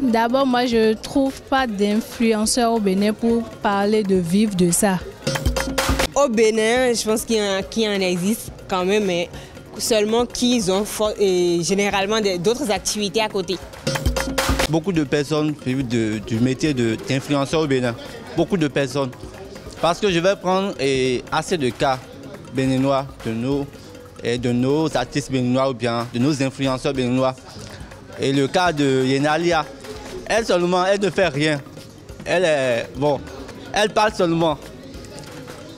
D'abord, moi, je ne trouve pas d'influenceurs au Bénin pour parler de vivre de ça. Au Bénin, je pense qu'il y en existe quand même, mais seulement qu'ils ont généralement d'autres activités à côté. Beaucoup de personnes vivent du métier d'influenceur au Bénin. Beaucoup de personnes. Parce que je vais prendre assez de cas béninois de nos artistes béninois ou bien de nos influenceurs béninois. Et le cas de Yenalia, elle seulement, elle ne fait rien. Elle parle seulement.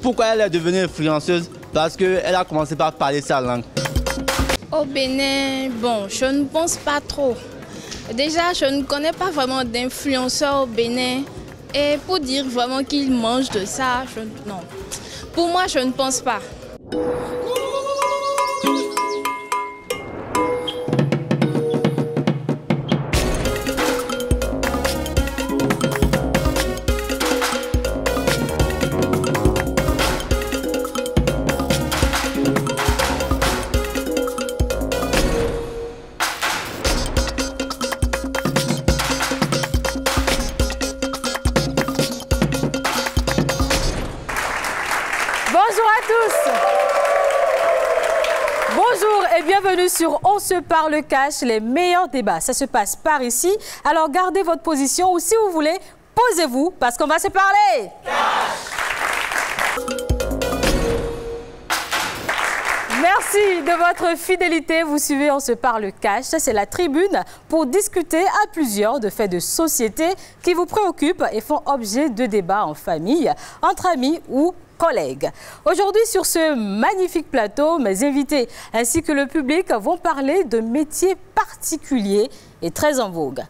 Pourquoi elle est devenue influenceuse? Parce qu'elle a commencé par parler sa langue. Au Bénin, bon, je ne pense pas trop. Déjà, je ne connais pas vraiment d'influenceurs au Bénin. Et pour dire vraiment qu'ils mangent de ça, non. Pour moi, je ne pense pas. Bienvenue sur On se parle cash, les meilleurs débats. Ça se passe par ici. Alors gardez votre position ou si vous voulez, posez-vous parce qu'on va se parler. Cash. Merci de votre fidélité. Vous suivez On se parle cash. C'est la tribune pour discuter à plusieurs de faits de société qui vous préoccupent et font objet de débats en famille, entre amis ou collègues. Aujourd'hui, sur ce magnifique plateau, mes invités ainsi que le public vont parler de métiers particuliers et très en vogue.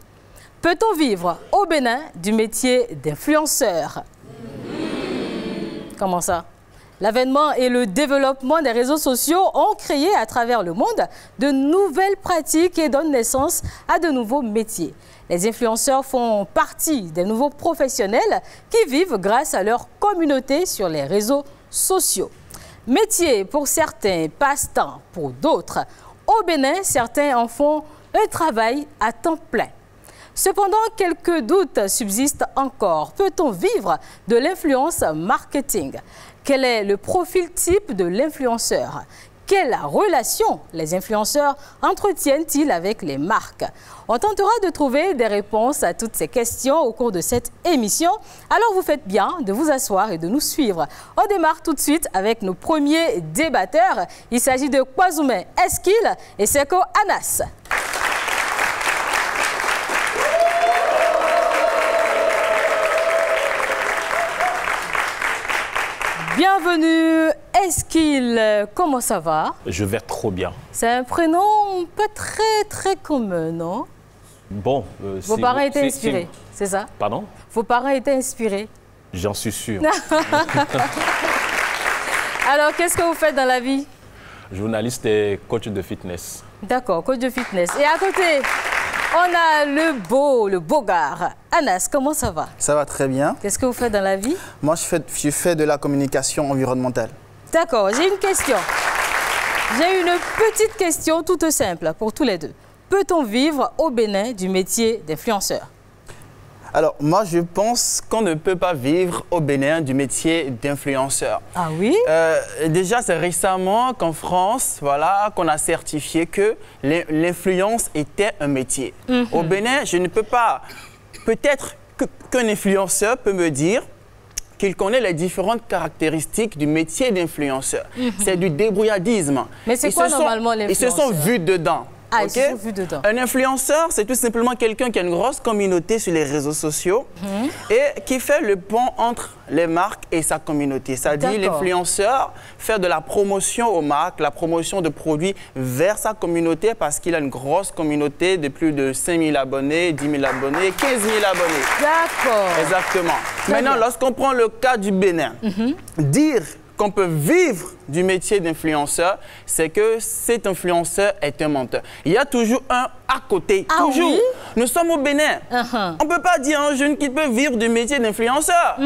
Peut-on vivre au Bénin du métier d'influenceur? Comment ça? L'avènement et le développement des réseaux sociaux ont créé à travers le monde de nouvelles pratiques et donnent naissance à de nouveaux métiers. Les influenceurs font partie des nouveaux professionnels qui vivent grâce à leur communauté sur les réseaux sociaux. Métier pour certains, passe-temps pour d'autres. Au Bénin, certains en font un travail à temps plein. Cependant, quelques doutes subsistent encore. Peut-on vivre de l'influence marketing? Quel est le profil type de l'influenceur? Quelle relation les influenceurs entretiennent-ils avec les marques? On tentera de trouver des réponses à toutes ces questions au cours de cette émission. Alors vous faites bien de vous asseoir et de nous suivre. On démarre tout de suite avec nos premiers débatteurs. Il s'agit de Kwazoumen Eskil et Seko Anas. Bienvenue, Eskil. Comment ça va? Je vais trop bien. C'est un prénom pas très commun, non? Bon, vos parents étaient inspirés, c'est ça? Pardon? Vos parents étaient inspirés? J'en suis sûr. Alors, qu'est-ce que vous faites dans la vie? Journaliste et coach de fitness. D'accord, coach de fitness. Et à côté, on a le beau gars. Anas, comment ça va? Ça va très bien. Qu'est-ce que vous faites dans la vie? Moi, je fais de la communication environnementale. D'accord, j'ai une question. J'ai une petite question toute simple pour tous les deux. Peut-on vivre au Bénin du métier d'influenceur? Alors, moi, je pense qu'on ne peut pas vivre au Bénin du métier d'influenceur. Ah oui? Déjà, c'est récemment qu'en France, voilà, qu'on a certifié que l'influence était un métier. Au Bénin, je ne peux pas... Peut-être qu'un influenceur peut me dire qu'il connaît les différentes caractéristiques du métier d'influenceur. C'est du débrouillardisme. Mais c'est quoi normalement l'influenceur? Ils se sont vus dedans. Ah, ils se sont vus dedans. Un influenceur, c'est tout simplement quelqu'un qui a une grosse communauté sur les réseaux sociaux et qui fait le pont entre les marques et sa communauté. C'est-à-dire l'influenceur fait de la promotion aux marques, la promotion de produits vers sa communauté parce qu'il a une grosse communauté de plus de 5 000 abonnés, 10 000 abonnés, 15 000 abonnés. D'accord. Exactement. Maintenant, lorsqu'on prend le cas du Bénin, dire qu'on peut vivre du métier d'influenceur, c'est que cet influenceur est un menteur. Il y a toujours un à côté. Ah toujours. Oui? Nous sommes au Bénin. On ne peut pas dire à un jeune qui peut vivre du métier d'influenceur.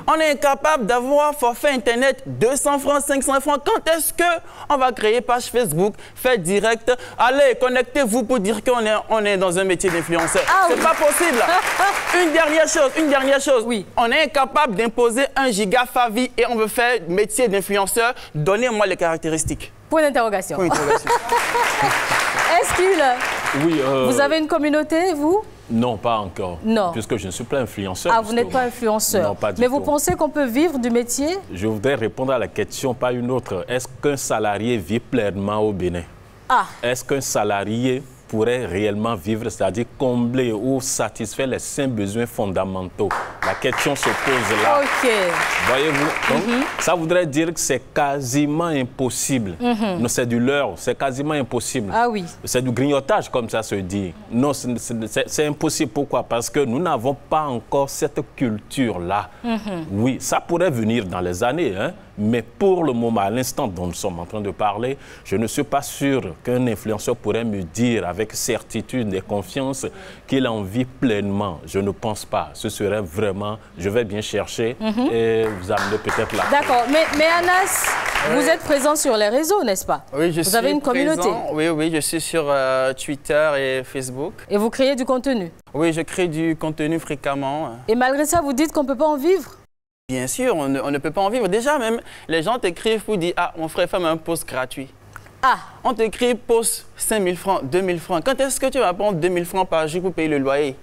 On est incapable d'avoir forfait Internet 200 francs, 500 francs. Quand est-ce qu'on va créer page Facebook, faire direct? Allez, connectez-vous pour dire qu'on est dans un métier d'influenceur. C'est pas possible. Une dernière chose. Oui. On est incapable d'imposer 1 giga Favi et on veut faire métier d'influenceur. Donnez-moi les caractéristiques. Point d'interrogation. Est-ce qu'il... Oui. Vous avez une communauté, vous? Non, pas encore. Non. Puisque je ne suis pas influenceur. Ah, vous n'êtes pas influenceur. Non, pas du Mais tout. vous pensez qu'on peut vivre du métier? Je voudrais répondre à la question, pas une autre. Est-ce qu'un salarié vit pleinement au Bénin? Est-ce qu'un salarié pourrait réellement vivre, c'est-à-dire combler ou satisfaire les 5 besoins fondamentaux? La question se pose là. OK. Voyez-vous? Donc, ça voudrait dire que c'est quasiment impossible. Non, c'est du leurre, c'est quasiment impossible. Ah oui. C'est du grignotage, comme ça se dit. Non, c'est impossible. Pourquoi? Parce que nous n'avons pas encore cette culture-là. Oui, ça pourrait venir dans les années, hein? Mais pour le moment, à l'instant dont nous sommes en train de parler, je ne suis pas sûr qu'un influenceur pourrait me dire avec certitude et confiance qu'il en vit pleinement. Je ne pense pas. Ce serait vraiment, je vais bien chercher et vous amener peut-être là. D'accord. Mais Anas, vous êtes présent sur les réseaux, n'est-ce pas? Oui, je suis Vous avez une communauté? présent. Oui, je suis sur Twitter et Facebook. Et vous créez du contenu? Oui, je crée du contenu fréquemment. Et malgré ça, vous dites qu'on ne peut pas en vivre? Bien sûr, on ne peut pas en vivre. Déjà, même, les gens t'écrivent pour dire « Ah, mon frère, fais-moi un post gratuit. » On t'écrit « Post 5 000 francs, 2 000 francs. » Quand est-ce que tu vas prendre 2 000 francs par jour pour payer le loyer?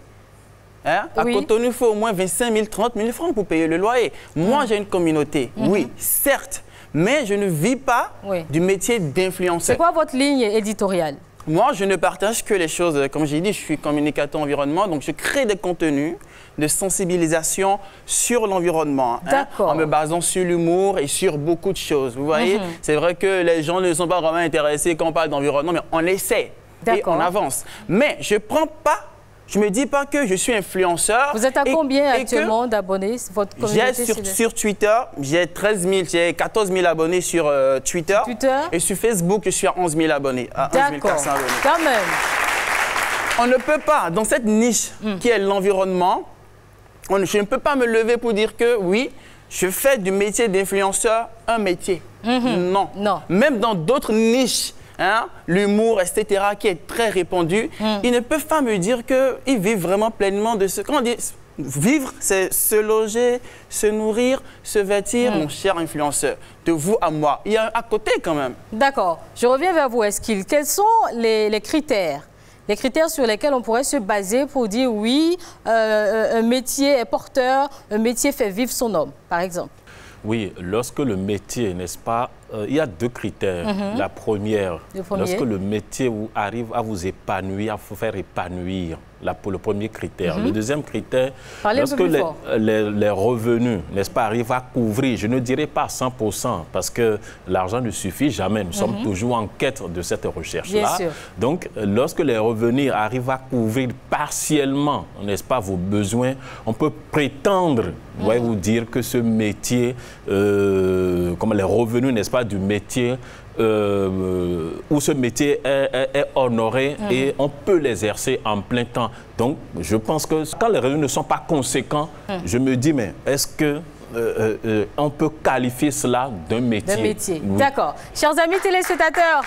Hein? À Cotonou, il faut au moins 25 000, 30 000 francs pour payer le loyer. Moi, j'ai une communauté, oui, certes, mais je ne vis pas du métier d'influenceur. C'est quoi votre ligne éditoriale? Moi, je ne partage que les choses, comme j'ai dit, je suis communicateur environnement, donc je crée des contenus de sensibilisation sur l'environnement, en me basant sur l'humour et sur beaucoup de choses. Vous voyez, c'est vrai que les gens ne sont pas vraiment intéressés quand on parle d'environnement, mais on essaie et on avance. Mais je prends pas, je me dis pas que je suis influenceur. Vous êtes à combien actuellement d'abonnés, votre communauté? Sur Twitter, j'ai 14 000 abonnés sur Twitter. Et sur Facebook, je suis à 11 000 abonnés. D'accord, quand même. On ne peut pas, dans cette niche qui est l'environnement, je ne peux pas me lever pour dire que oui, je fais du métier d'influenceur un métier. Non. Même dans d'autres niches, l'humour, etc., qui est très répandu, ils ne peuvent pas me dire qu'ils vivent vraiment pleinement de ce... Quand on dit vivre, c'est se loger, se nourrir, se vêtir, mon cher influenceur. De vous à moi, il y a un à côté quand même. D'accord. Je reviens vers vous, Eskil. Quels sont les critères? Les critères sur lesquels on pourrait se baser pour dire oui, un métier est porteur, un métier fait vivre son homme, par exemple. Oui, lorsque le métier, n'est-ce pas, il y a 2 critères. La première, lorsque le métier arrive à vous épanouir, à vous faire épanouir, pour le premier critère. Le deuxième critère, lorsque les revenus, n'est-ce pas, arrivent à couvrir, je ne dirais pas 100%, parce que l'argent ne suffit jamais. Nous sommes toujours en quête de cette recherche-là. Donc, lorsque les revenus arrivent à couvrir partiellement, n'est-ce pas, vos besoins, on peut prétendre, voyez-vous, dire que ce métier, comme les revenus, n'est-ce pas, du métier, où ce métier est honoré et on peut l'exercer en plein temps. Donc, je pense que quand les revenus ne sont pas conséquents, je me dis, mais est-ce que on peut qualifier cela d'un métier? Oui. D'accord. Chers amis téléspectateurs,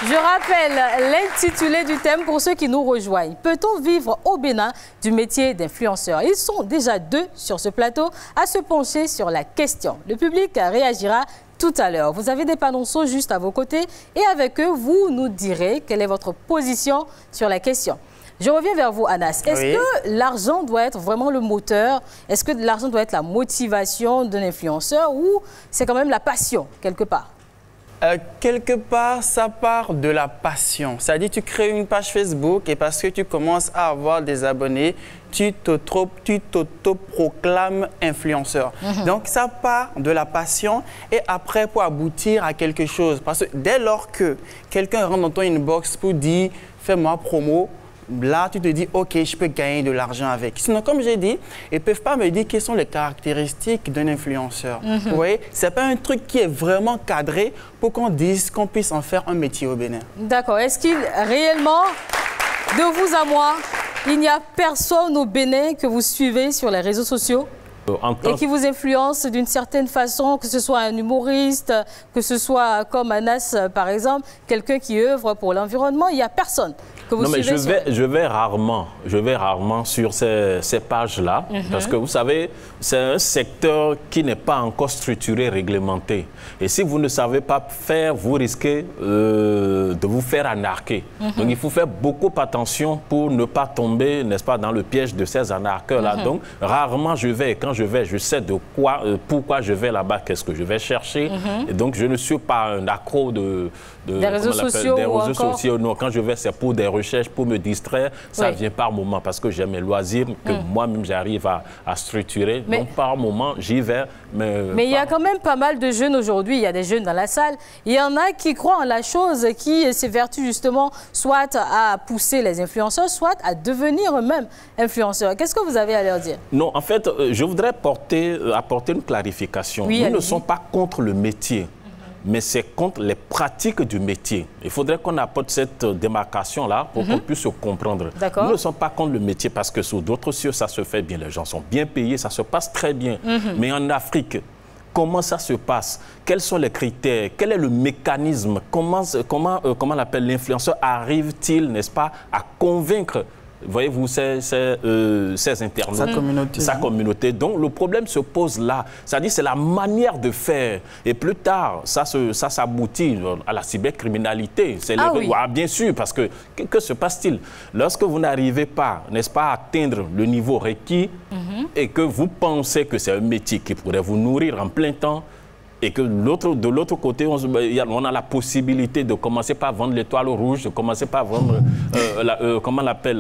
je rappelle l'intitulé du thème pour ceux qui nous rejoignent. Peut-on vivre au Bénin du métier d'influenceur? Ils sont déjà 2 sur ce plateau à se pencher sur la question. Le public réagira tout à l'heure. Vous avez des panonceaux juste à vos côtés et avec eux, vous nous direz quelle est votre position sur la question. Je reviens vers vous, Anas. Est-ce que l'argent doit être vraiment le moteur? Est-ce que l'argent doit être la motivation d'un influenceur ou c'est quand même la passion, quelque part? Quelque part, ça part de la passion. C'est-à-dire, tu crées une page Facebook et parce que tu commences à avoir des abonnés, tu t'auto-proclames influenceur. Donc, ça part de la passion et après, pour aboutir à quelque chose. Parce que dès lors que quelqu'un rentre dans ton inbox pour dire « fais-moi promo », là, tu te dis, OK, je peux gagner de l'argent avec. Sinon, comme j'ai dit, ils ne peuvent pas me dire quelles sont les caractéristiques d'un influenceur. Vous voyez, ce n'est pas un truc qui est vraiment cadré pour qu'on dise qu'on puisse en faire un métier au Bénin. D'accord. Est-ce qu'il réellement, de vous à moi, il n'y a personne au Bénin que vous suivez sur les réseaux sociaux et qui vous influence d'une certaine façon, que ce soit un humoriste, que ce soit comme Anas par exemple, quelqu'un qui œuvre pour l'environnement, il n'y a personne que vous suivez. Non, mais je vais rarement sur ces pages-là, parce que vous savez, c'est un secteur qui n'est pas encore structuré, réglementé. Et si vous ne savez pas faire, vous risquez de vous faire anarquer. Donc il faut faire beaucoup attention pour ne pas tomber, n'est-ce pas, dans le piège de ces anarcheurs-là. Donc rarement je vais, quand je vais, je sais de quoi, pourquoi je vais là-bas, qu'est-ce que je vais chercher. Et donc je ne suis pas un accro des réseaux sociaux. Non, quand je vais, c'est pour des recherches, pour me distraire. Ça vient par moment parce que j'ai mes loisirs que moi-même j'arrive à structurer. Donc par moment, j'y vais. Mais il y a quand même pas mal de jeunes aujourd'hui. Il y a des jeunes dans la salle. Il y en a qui croient en la chose, qui s'évertuent justement soit à pousser les influenceurs, soit à devenir eux-mêmes influenceurs. Qu'est-ce que vous avez à leur dire? Non, en fait, je voudrais apporter une clarification. Oui, nous ne sommes pas contre le métier, mais c'est contre les pratiques du métier. Il faudrait qu'on apporte cette démarcation-là pour qu'on puisse se comprendre. Nous ne sommes pas contre le métier parce que sous d'autres cieux, ça se fait bien. Les gens sont bien payés, ça se passe très bien. Mais en Afrique, comment ça se passe? Quels sont les critères? Quel est le mécanisme? Comment l'influenceur arrive-t-il, n'est-ce pas, à convaincre, voyez-vous, ces internautes, sa communauté. Donc le problème se pose là. C'est-à-dire c'est la manière de faire. Et plus tard, ça s'aboutit à la cybercriminalité. Bien sûr, parce que se passe-t-il? Lorsque vous n'arrivez pas, n'est-ce pas, à atteindre le niveau requis et que vous pensez que c'est un métier qui pourrait vous nourrir en plein temps, et que de l'autre côté, on a la possibilité de commencer par vendre l'étoile rouge, de commencer par vendre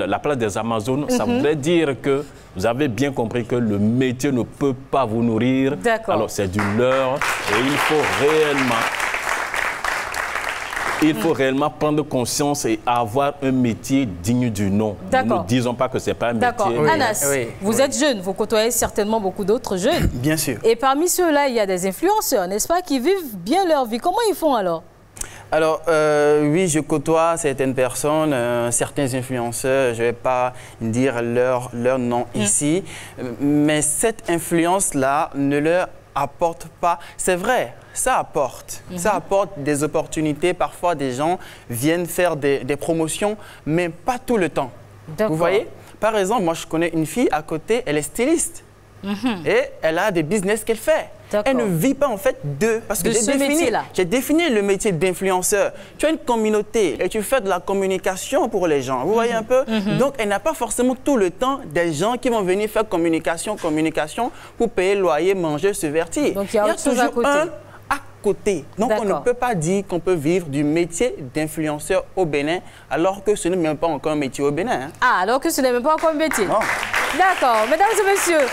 la place des Amazones. Ça voudrait dire que vous avez bien compris que le métier ne peut pas vous nourrir. Alors c'est du leurre et il faut réellement prendre conscience et avoir un métier digne du nom. Nous ne disons pas que ce n'est pas un métier. Anas, vous êtes jeune, vous côtoyez certainement beaucoup d'autres jeunes. Bien sûr. Et parmi ceux-là, il y a des influenceurs, n'est-ce pas, qui vivent bien leur vie. Comment ils font alors? Alors, oui, je côtoie certaines personnes, certains influenceurs, je ne vais pas dire leur nom ici, mais cette influence-là ne leur apporte pas. C'est vrai. Ça apporte des opportunités. Parfois, des gens viennent faire des promotions, mais pas tout le temps. Vous voyez? Par exemple, moi, je connais une fille à côté, elle est styliste. Et elle a des business qu'elle fait. Elle ne vit pas en fait parce que j'ai défini le métier d'influenceur. Tu as une communauté et tu fais de la communication pour les gens. Vous voyez un peu? Donc, elle n'a pas forcément tout le temps des gens qui vont venir faire communication pour payer le loyer, manger, se divertir. Donc, il y a toujours un à côté. Donc, on ne peut pas dire qu'on peut vivre du métier d'influenceur au Bénin, alors que ce n'est même pas encore un métier au Bénin. Ah, alors que ce n'est même pas encore un métier. D'accord. Mesdames et messieurs,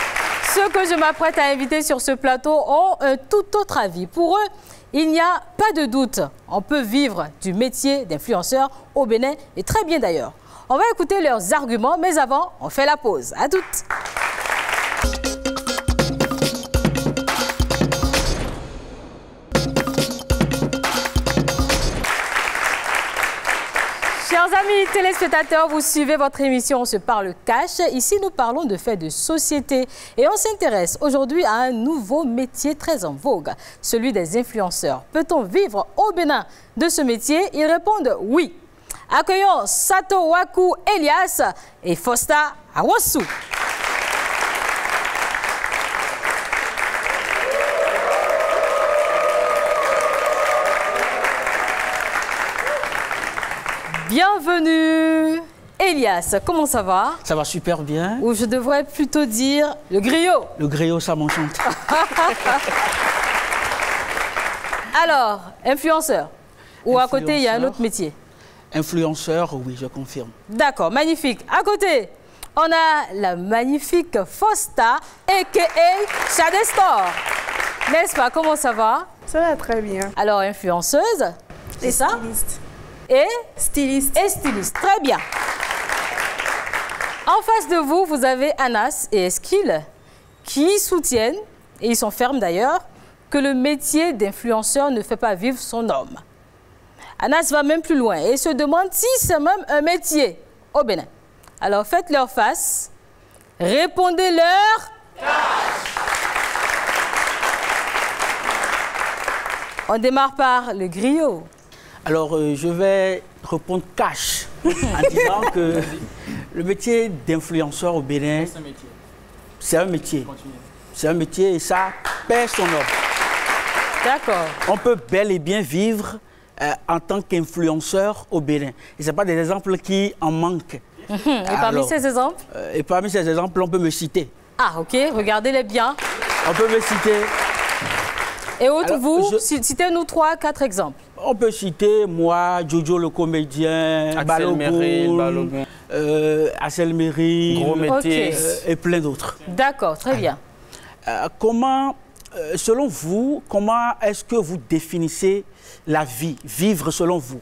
ceux que je m'apprête à inviter sur ce plateau ont un tout autre avis. Pour eux, il n'y a pas de doute. On peut vivre du métier d'influenceur au Bénin, et très bien d'ailleurs. On va écouter leurs arguments, mais avant, on fait la pause. À toutes. Chers amis téléspectateurs, vous suivez votre émission On se parle cash. Ici, nous parlons de faits de société et on s'intéresse aujourd'hui à un nouveau métier très en vogue, celui des influenceurs. Peut-on vivre au Bénin de ce métier? Ils répondent oui. Accueillons Sato Waku Elias et Fosta Awosu. Bienvenue Elias, comment ça va? Ça va super bien. Ou je devrais plutôt dire le griot. Le griot, ça m'enchante. Alors, influenceur. Ou à côté, il y a un autre métier? Influenceur, oui, je confirme. D'accord, magnifique. À côté, on a la magnifique Fosta, a.k.a. Shadestor. N'est-ce pas? Comment ça va? Ça va très bien. Alors, influenceuse, c'est ça? Styliste. Et styliste. Et styliste. Très bien. En face de vous, vous avez Anas et Eskil qui soutiennent, et ils sont fermes d'ailleurs, que le métier d'influenceur ne fait pas vivre son homme. Anas va même plus loin et se demande si c'est même un métier au Bénin. Alors faites-leur face. Répondez-leur. On démarre par le griot. Alors, je vais répondre cash en disant que le métier d'influenceur au Bénin, c'est un métier. C'est un métier et ça paie son ordre. D'accord. On peut bel et bien vivre en tant qu'influenceur au Bénin. Et ce n'est pas des exemples qui en manquent. Et parmi ces exemples Et parmi ces exemples, on peut me citer. Ah, ok. Regardez-les bien. On peut me citer. Et autres, vous, citez-nous 3, 4 exemples. On peut citer, moi, Jojo le comédien, Balogun, Axel Méry, Gros métier, et plein d'autres. D'accord, très bien. Selon vous, comment est-ce que vous définissez la vie, vivre selon vous?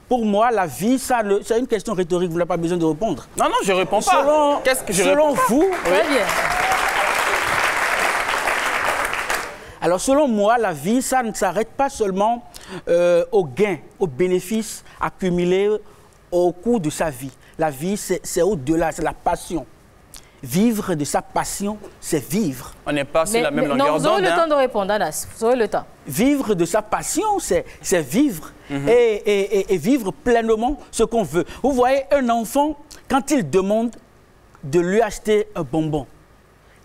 Pour moi, la vie, c'est une question rhétorique, vous n'avez pas besoin de répondre. Non, je ne réponds pas. Selon vous, très bien. Alors, selon moi, la vie, ça ne s'arrête pas seulement aux gains, aux bénéfices accumulés au cours de sa vie. La vie, c'est au-delà, c'est la passion. Vivre de sa passion, c'est vivre. On n'est pas sur la même longueur d'onde. Non, vous aurez le temps de répondre, Anas. Vous aurez le temps. Vivre de sa passion, c'est vivre et vivre pleinement ce qu'on veut. Vous voyez, un enfant, quand il demande de lui acheter un bonbon,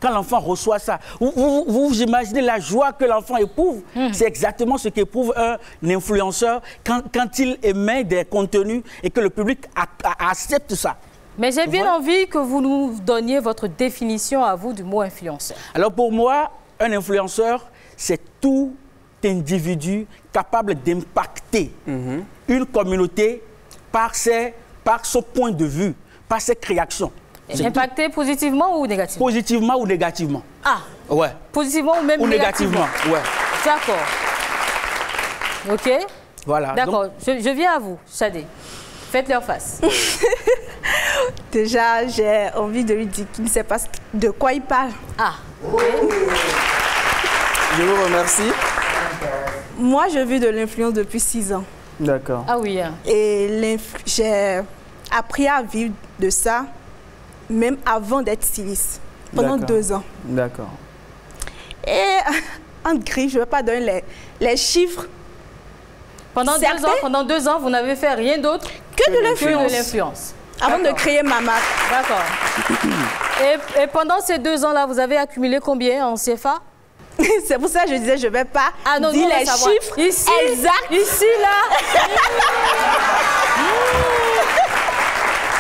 quand l'enfant reçoit ça, vous imaginez la joie que l'enfant éprouve. C'est exactement ce qu'éprouve un influenceur quand il émet des contenus et que le public accepte ça. Mais j'ai bien envie que vous nous donniez votre définition à vous du mot influenceur. Alors pour moi, un influenceur, c'est tout individu capable d'impacter une communauté par son point de vue, par ses créations. Impacter positivement ou négativement? Positivement ou négativement. Ah, ouais. Positivement ou même négativement? Ouais. D'accord. Ok. Voilà. D'accord. Je viens à vous, Shadé. Faites-leur face. Déjà, j'ai envie de lui dire qu'il ne sait pas de quoi il parle. Ah, ok. Je vous remercie. Moi, je vis de l'influence depuis 6 ans. D'accord. Ah oui. Hein. Et j'ai appris à vivre de ça, même avant d'être styliste, pendant 2 ans. D'accord. Et en gris, je ne vais pas donner les chiffres. Pendant 2 ans, vous n'avez fait rien d'autre que de l'influence. Avant de créer ma marque. D'accord. Et pendant ces 2 ans-là, vous avez accumulé combien en CFA? C'est pour ça que je disais, je ne vais pas dire les chiffres ici, exacts. Ici, là.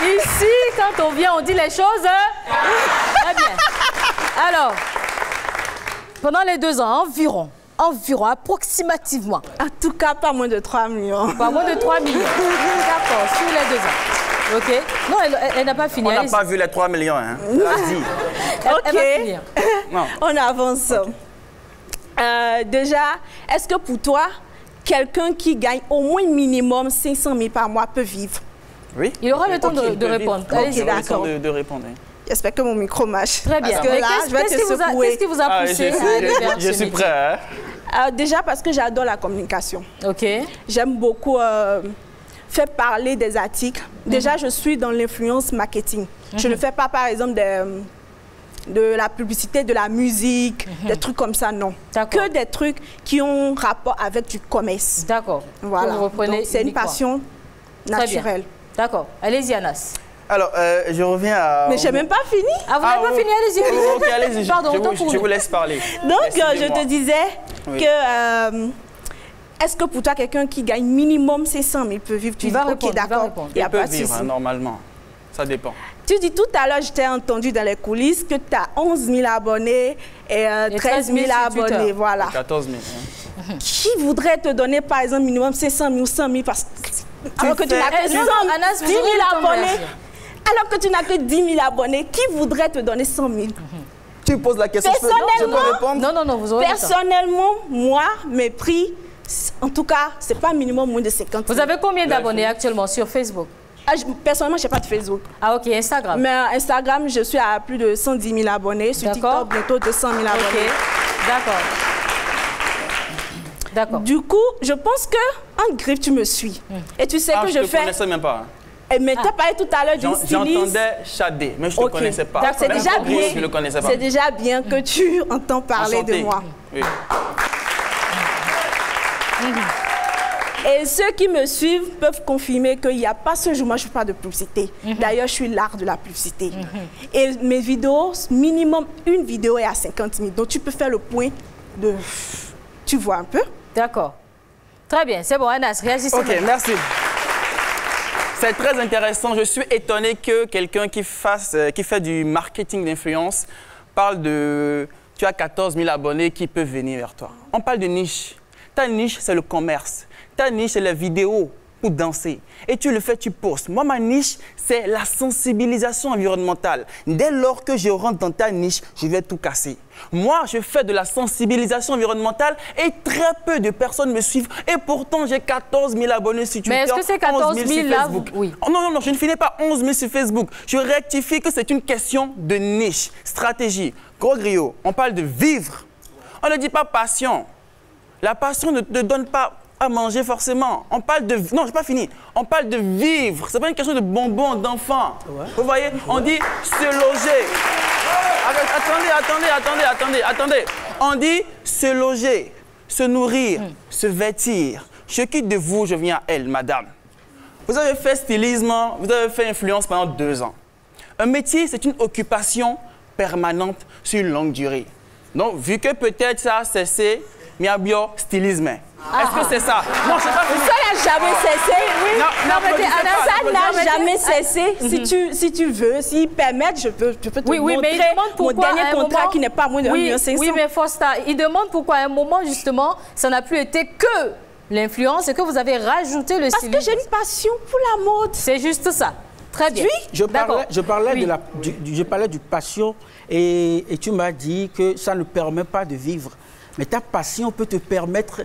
Ici, quand on vient, on dit les choses. Très bien. Alors, pendant les 2 ans, environ, approximativement. En tout cas, pas moins de 3 millions. Pas moins de 3 millions. D'accord, sur les 2 ans. OK. Non, elle n'a pas fini. On n'a pas vu les 3 millions. Hein. OK. On avance. Déjà, est-ce que pour toi, quelqu'un qui gagne au moins minimum 500 000 par mois peut vivre? Oui. Il aura le temps de répondre. Allez-y, d'accord. De répondre. J'espère que mon micro marche. Très bien. Parce que là, je vais te secouer. Qu'est-ce qui vous a poussé à je suis prêt. Hein? Déjà parce que j'adore la communication. OK. J'aime beaucoup faire parler des articles. Déjà, je suis dans l'influence marketing. Je ne fais pas, par exemple, de la publicité, de la musique, des trucs comme ça, non. Que des trucs qui ont rapport avec du commerce. D'accord. Voilà. C'est une passion naturelle. D'accord. Allez-y, Anas. Alors, je reviens à... Mais je n'ai même pas fini. Ah, vous n'avez pas fini? Allez-y. Ok, allez-y. Pardon, je vous laisse parler. Donc, je te disais que... est-ce que pour toi, quelqu'un qui gagne minimum 500 000 peut vivre? Tu dis, ok, d'accord, il n'y a pas de souci. Vivre, normalement. Ça dépend. Tu dis tout à l'heure, je t'ai entendu dans les coulisses que tu as 11 000 abonnés et 13 000 abonnés. Voilà. 14 000. Hein. Qui voudrait te donner, par exemple, minimum 500 000 ou 100 000 alors que tu n'as que 10 000 abonnés? Alors que tu n'as que 10 000 abonnés, qui voudrait te donner 100 000? Tu poses la question, je peux répondre? Non, vous aurez personnellement, moi, mes prix, en tout cas, ce n'est pas minimum moins de 50 000. Vous avez combien d'abonnés actuellement sur Facebook? Personnellement, je n'ai pas de Facebook. Ah, ok, Instagram. Mais Instagram, je suis à plus de 110 000 abonnés. Sur TikTok, bientôt 200 000 abonnés. D'accord. D'accord. Du coup, je pense qu'en griffe, tu me suis. Et tu sais que je fais... Je ne connaissais même pas. Mais tu as parlé tout à l'heure d'une styliste. J'entendais Chadé, mais je ne te connaissais pas. C'est déjà bien. Je le connaissais pas. C'est déjà bien que tu entends parler de moi. Oui. Et ceux qui me suivent peuvent confirmer qu'il n'y a pas ce jour, moi je ne fais pas de publicité. D'ailleurs, je suis l'art de la publicité. Et mes vidéos, minimum une vidéo est à 50 000. Donc tu peux faire le point de... Tu vois un peu? D'accord. Très bien, c'est bon, Anas, réagissez. Ok, merci. C'est très intéressant. Je suis étonné que quelqu'un qui fait du marketing d'influence parle de... Tu as 14 000 abonnés qui peuvent venir vers toi. On parle de niche. Ta niche, c'est le commerce. Ta niche, c'est la vidéo pour danser. Et tu le fais, tu postes. Moi, ma niche, c'est la sensibilisation environnementale. Dès lors que je rentre dans ta niche, je vais tout casser. Moi, je fais de la sensibilisation environnementale et très peu de personnes me suivent. Et pourtant, j'ai 14 000 abonnés sur Twitter. Mais est-ce que c'est 14 000 là? Oui. Oh, non, je ne finis pas 11 000 sur Facebook. Je rectifie que c'est une question de niche, stratégie. Gros griot, on parle de vivre. On ne dit pas passion. La passion ne te donne pas à manger forcément. On parle de... Non, je n'ai pas fini. On parle de vivre. Ce n'est pas une question de bonbons, d'enfants. Ouais. Vous voyez, on dit se loger. Attendez. On dit se loger, se nourrir, se vêtir. Je quitte de vous, je viens à elle, madame. Vous avez fait stylisme, vous avez fait influence pendant 2 ans. Un métier, c'est une occupation permanente sur une longue durée. Donc, vu que peut-être ça a cessé, Miabio, stylisme. Est-ce que c'est ça? Non, je sais pas. Ça n'a jamais cessé. Oui. Ça n'a jamais cessé. Si tu veux, s'ils permettent, je peux te montrer mon dernier contrat qui n'est pas moins de 1,5 million. Oui, mais Fosta, il demande pourquoi à un moment, justement, ça n'a plus été que l'influence et que vous avez rajouté le stylisme. Parce que j'ai une passion pour la mode. C'est juste ça. Très bien. Je parlais du passion et tu m'as dit que ça ne permet pas de vivre. Mais ta passion peut te permettre...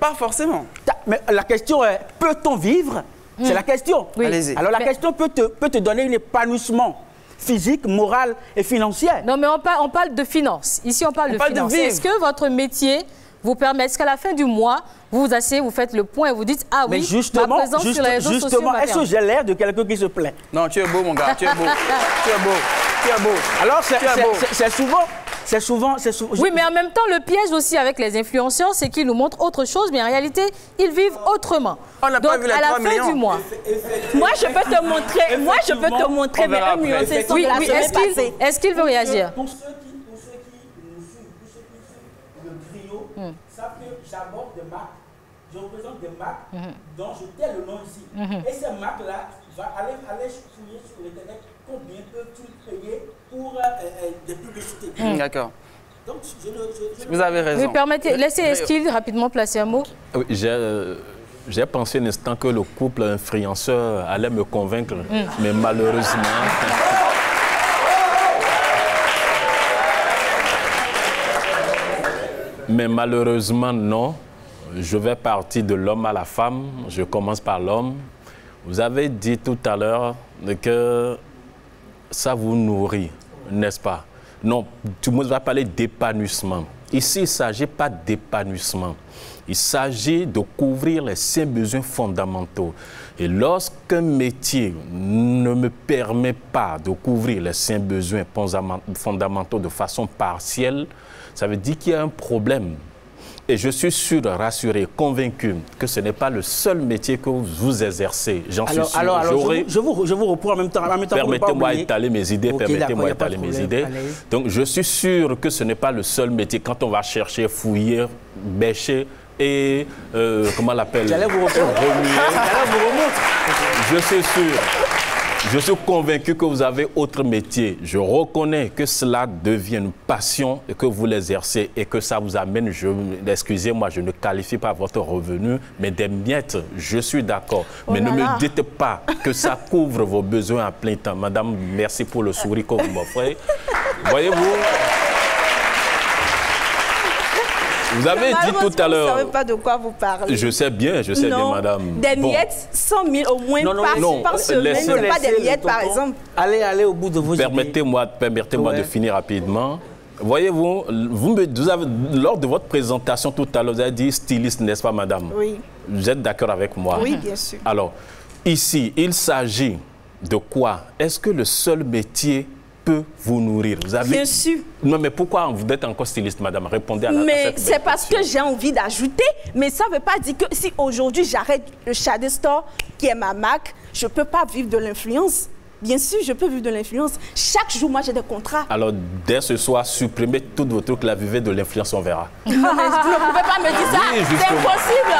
pas forcément. Mais la question est, peut-on vivre? C'est la question. Oui. Allez-y. Alors la question peut te donner un épanouissement physique, moral et financier. Non, mais on parle de finance. Ici, on parle de finance. Est-ce que votre métier vous permet, est-ce qu'à la fin du mois, vous vous asseyez, vous faites le point et vous dites, ah oui, ma présence sur les réseaux sociaux m'a permis. Est-ce que j'ai l'air de quelqu'un qui se plaint? Non, tu es beau, mon gars, tu es beau. Tu es beau. Alors, c'est souvent... Oui, mais en même temps, le piège aussi avec les influenceurs, c'est qu'ils nous montrent autre chose, mais en réalité, ils vivent autrement. On n'a pas vu les 3 à la fin du mois. Moi, je peux te montrer, mais 1,5 million, c'est oui, est-ce qu'il veut réagir? Pour ceux qui nous suivent, pour ceux qui suivent le griot, savent que j'aborde des marques, je représente des marques dont je tais le nom ici. Et ces marques-là, va aller fouiller sur Internet combien peuvent-ils payer pour des publicités. D'accord. Donc, vous avez raison. Oui, permettez, laissez Esquil rapidement placer un mot. Oui, j'ai pensé un instant que le couple influenceur allait me convaincre, mais malheureusement... Mais malheureusement, non. Je vais partir de l'homme à la femme. Je commence par l'homme. Vous avez dit tout à l'heure que ça vous nourrit, n'est-ce pas? Non, tout le monde va parler d'épanouissement. Ici, il ne s'agit pas d'épanouissement. Il s'agit de couvrir les 5 besoins fondamentaux. Et lorsqu'un métier ne me permet pas de couvrir les 5 besoins fondamentaux de façon partielle, ça veut dire qu'il y a un problème. Et je suis sûr, rassuré, convaincu que ce n'est pas le seul métier que vous exercez. J'en suis sûr. Alors je vous reprends en même temps. Permettez-moi d'étaler mes idées. Permettez-moi d'étaler mes idées. Donc, je suis sûr que ce n'est pas le seul métier. Quand on va chercher, fouiller, bêcher et, comment on l'appelle? J'allais vous remonter. Je suis sûr. Je suis convaincu que vous avez autre métier. Je reconnais que cela devient une passion et que vous l'exercez et que ça vous amène, excusez-moi, je ne qualifie pas votre revenu, mais des miettes, je suis d'accord. Mais ne me dites pas que ça couvre vos besoins à plein temps. Madame, merci pour le sourire que vous m'offrez. Voyez-vous? Vous avez dit tout à l'heure... Vous ne savez pas de quoi vous parlez. Je sais bien, madame. Des miettes, 100 000 au moins par semaine, ce n'est pas des miettes, par exemple. Allez au bout de vos idées. Permettez-moi de finir rapidement. Voyez-vous, lors de votre présentation tout à l'heure, vous avez dit styliste, n'est-ce pas, madame? Oui. Vous êtes d'accord avec moi? Oui, bien sûr. Alors, Ici, il s'agit de quoi? Est-ce que le seul métier peut vous nourrir? Vous avez... Bien sûr. Non, mais pourquoi vous êtes encore styliste, madame? Répondez à la question. Mais c'est parce que j'ai envie d'ajouter. Mais ça ne veut pas dire que si aujourd'hui j'arrête le Shade Store, qui est ma marque, je ne peux pas vivre de l'influence. Bien sûr, je peux vivre de l'influence. Chaque jour, moi, j'ai des contrats. Alors, dès ce soir, supprimez toutes vos trucs, la vivez de l'influence, on verra. Non, mais vous ne pouvez pas me dire ça. Oui, c'est impossible.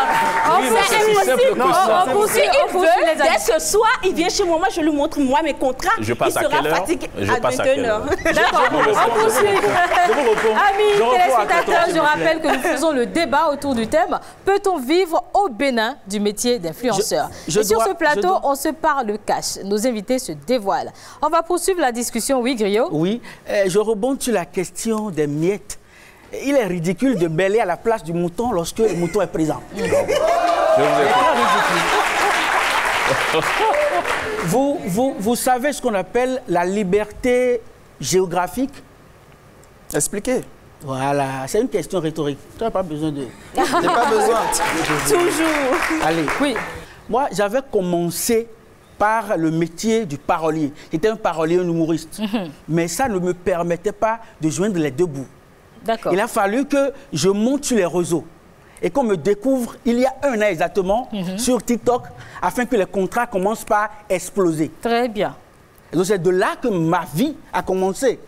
C'est impossible. Dès ce soir, il vient chez moi, moi, je lui montre moi mes contrats. Je passe il sera fatigué à 21h. D'accord, on poursuit. Amis téléspectateurs, je rappelle que nous faisons le débat autour du thème « Peut-on vivre au Bénin du métier d'influenceur ?» Et sur ce plateau, on se parle cash. Nos invités se dévoilent. On va poursuivre la discussion, oui, Griot? Oui, je rebondis sur la question des miettes. Il est ridicule de bêler à la place du mouton lorsque le mouton est présent. Vous savez ce qu'on appelle la liberté géographique? Expliquez. Voilà, c'est une question rhétorique. Tu n'as pas besoin de... J'ai pas besoin. Toujours. Allez. Oui. Moi, j'avais commencé par le métier du parolier. J'étais un parolier, un humoriste. Mais ça ne me permettait pas de joindre les deux bouts. D'accord. Il a fallu que je monte sur les réseaux et qu'on me découvre il y a 1 an exactement sur TikTok afin que les contrats commencent par exploser. Très bien. Et donc c'est de là que ma vie a commencé.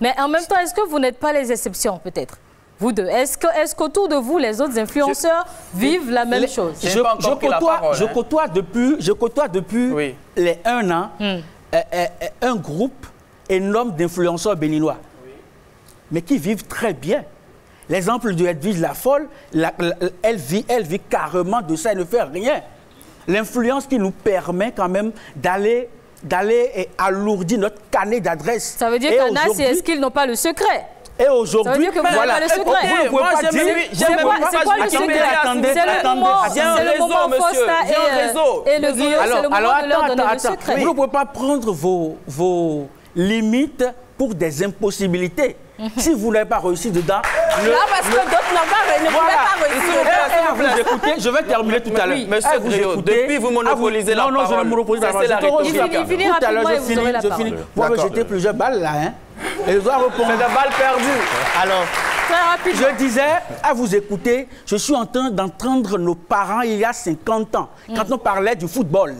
Mais en même temps, est-ce que vous n'êtes pas les exceptions peut-être? Vous deux, est-ce qu'autour de vous, les autres influenceurs vivent la même chose? Je côtoie depuis oui. les 1 an un groupe énorme d'influenceurs béninois, mais qui vivent très bien. L'exemple de Edwige la Folle, elle vit carrément de ça, elle ne fait rien. L'influence qui nous permet quand même d'aller alourdir notre carnet d'adresses. Ça veut dire qu'Anna, est-ce qu'ils n'ont pas le secret? Et aujourd'hui, voilà, le secret. Vous ne pouvez pas dire... C'est quoi le secret? C'est le moment Fosta et le Griot, c'est le moment de leur donner le secret. Vous ne pouvez pas prendre vos limites pour des impossibilités. Si vous n'avez pas réussi dedans... Là, parce que d'autres ne pouvaient pas réussir. Je vais terminer tout à l'heure. Monsieur Griot, depuis vous monopolisez la parole. Non, je ne monopolise pas la parole. Il finit rapidement et vous aurez la parole. Vous avez jeté plusieurs balles là, hein. Et je dois répondre. C'est des balles perdues. Alors, très rapidement. Je disais, à vous écouter, je suis en train d'entendre nos parents il y a 50 ans, quand on parlait du football.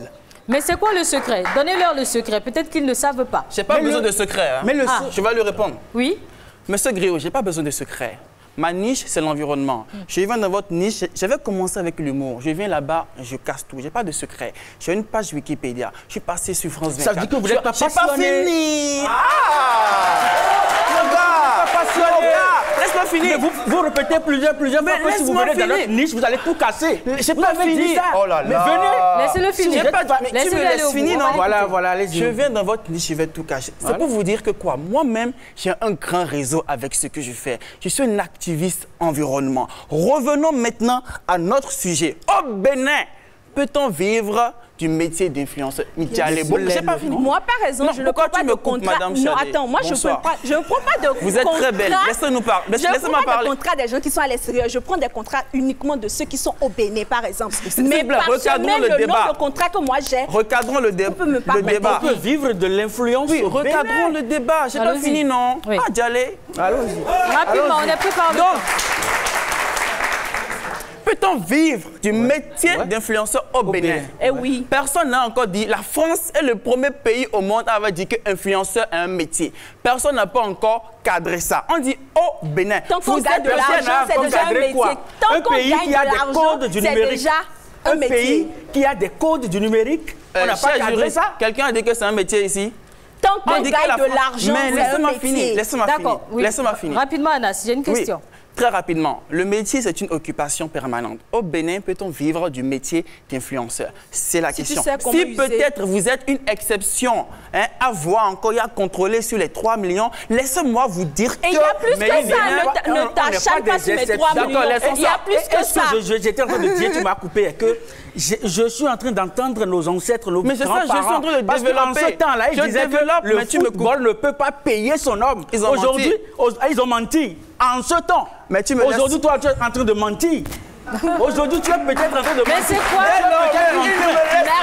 Mais c'est quoi le secret? Donnez-leur le secret. Peut-être qu'ils ne savent pas. Je n'ai pas besoin de secret. Hein. Mais je vais lui répondre. Oui. Monsieur Griot, je n'ai pas besoin de secret. Ma niche, c'est l'environnement. Je viens dans votre niche, je vais commencer avec l'humour. Je viens là-bas, je casse tout. Je n'ai pas de secret. J'ai une page Wikipédia. Je suis passé sur France 24. Ça veut dire que vous n'êtes pas passionné. Je n'ai pas fini. Laisse-moi finir. Vous répétez plusieurs fois que si vous venez dans notre niche, vous allez tout casser. J'ai pas fini. Oh là là. Mais venez. Laissez-le finir. Tu me laisses finir, non? Voilà, allez-y. Je viens dans votre niche, je vais tout cacher. C'est pour vous dire que quoi? Moi-même, j'ai un grand réseau avec ce que je fais. Je suis un activiste environnement. Revenons maintenant à notre sujet. Au Bénin, peut-on vivre du métier d'influenceur? J'ai pas fini. Moi, par exemple, je ne prends pas de contrat. Non, attends, moi, je ne prends pas de contrat. Vous êtes très belle. Laissez-nous parler. Je ne prends pas de contrat des gens qui sont à l'extérieur. Je prends des contrats uniquement de ceux qui sont au Bénin, par exemple. Mais recadrons le débat. Le contrat que moi j'ai. Recadrons le débat. On peut vivre de l'influence. Oui, recadrons le débat. J'ai pas fini, non? Ah, Djalé. Allons-y. Rapidement, on est préparé. Peut-on vivre du métier d'influenceur au Bénin? Eh oui. Personne n'a encore dit. La France est le premier pays au monde à avoir dit que influenceur est un métier. Personne n'a pas encore cadré ça. On dit au Bénin. Tant qu'on gagne de l'argent, c'est déjà un métier. Tant qu'on gagne de l'argent, c'est déjà un métier. Un pays qui a des codes du numérique, on n'a pas cadré ça. Quelqu'un a dit que c'est un métier ici? Tant qu'on gagne de l'argent, c'est un métier. Laissez-moi finir. Rapidement, Anna, j'ai une question. Très rapidement, le métier, c'est une occupation permanente. Au Bénin, peut-on vivre du métier d'influenceur? C'est la question. Si peut-être vous êtes une exception à voir encore et à contrôler sur les 3 millions, laissez-moi vous dire que... Et il y a plus que ça, ne t'acharne pas sur les 3 millions. Il y a plus que ça. J'étais en train de dire, tu m'as coupé, que je suis en train d'entendre nos ancêtres, nos grands-parents. Mais c'est ça, je suis en train de développer. Parce qu'en ce temps-là, ils disaient que le football ne peut pas payer son homme. Aujourd'hui, ils ont menti. En ce temps. Aujourd'hui, toi, tu es en train de mentir. Aujourd'hui, tu es peut-être en train de... Mais c'est quoi?